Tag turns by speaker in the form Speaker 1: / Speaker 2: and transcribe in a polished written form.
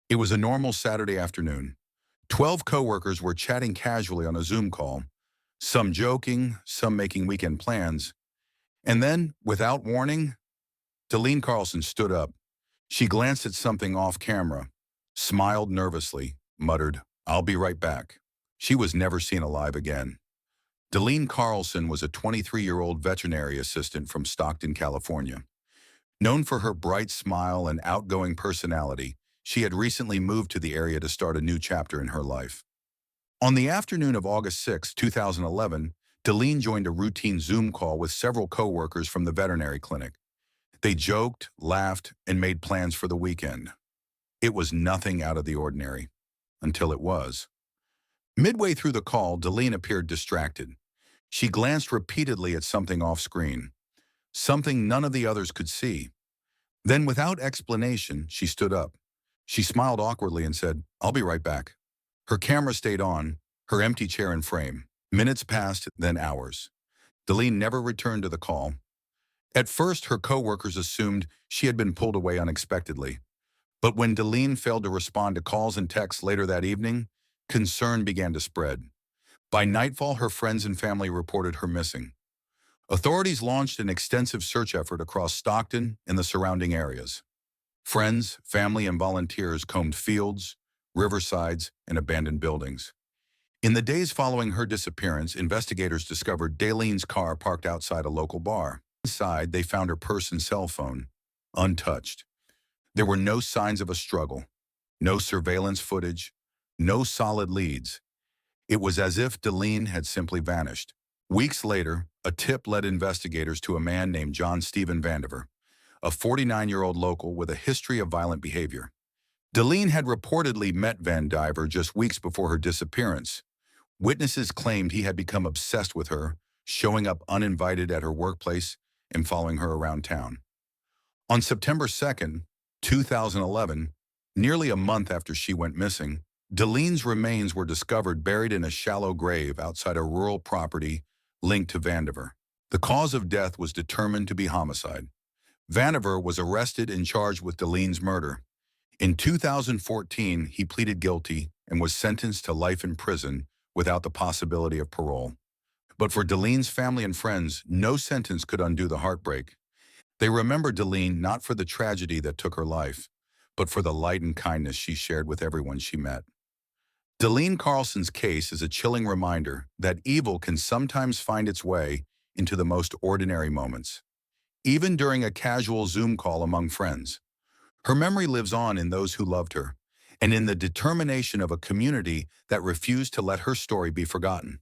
Speaker 1: It was a normal Saturday afternoon. 12 coworkers were chatting casually on a Zoom call, some joking, some making weekend plans. And then, without warning, Dalene Carlson stood up. She glanced at something off camera, smiled nervously, muttered, "I'll be right back." She was never seen alive again. Dalene Carlson was a 23-year-old veterinary assistant from Stockton, California. Known for her bright smile and outgoing personality, she had recently moved to the area to start a new chapter in her life. On the afternoon of August 6, 2011, Dalene joined a routine Zoom call with several coworkers from the veterinary clinic. They joked, laughed, and made plans for the weekend. It was nothing out of the ordinary, until it was. Midway through the call, Dalene appeared distracted. She glanced repeatedly at something off-screen, something none of the others could see. Then, without explanation, she stood up. She smiled awkwardly and said, "I'll be right back." Her camera stayed on, her empty chair in frame. Minutes passed, then hours. Dalene never returned to the call. At first, her coworkers assumed she had been pulled away unexpectedly. But when Dalene failed to respond to calls and texts later that evening, concern began to spread. By nightfall, her friends and family reported her missing. Authorities launched an extensive search effort across Stockton and the surrounding areas. Friends, family, and volunteers combed fields, riversides, and abandoned buildings. In the days following her disappearance, investigators discovered Dalene's car parked outside a local bar. Inside, they found her purse and cell phone, untouched. There were no signs of a struggle, no surveillance footage, no solid leads. It was as if Dalene had simply vanished. Weeks later, a tip led investigators to a man named John Stephen Vandiver, a 49-year-old local with a history of violent behavior. Dalene had reportedly met Vandiver just weeks before her disappearance. Witnesses claimed he had become obsessed with her, showing up uninvited at her workplace and following her around town. On September 2nd, 2011, nearly a month after she went missing, Dalene's remains were discovered buried in a shallow grave outside a rural property linked to Vandiver. The cause of death was determined to be homicide. Vandiver was arrested and charged with Dalene's murder. In 2014, he pleaded guilty and was sentenced to life in prison without the possibility of parole. But for Dalene's family and friends, no sentence could undo the heartbreak. They remember Dalene not for the tragedy that took her life, but for the light and kindness she shared with everyone she met. Dalene Carlson's case is a chilling reminder that evil can sometimes find its way into the most ordinary moments, even during a casual Zoom call among friends. Her memory lives on in those who loved her, and in the determination of a community that refused to let her story be forgotten.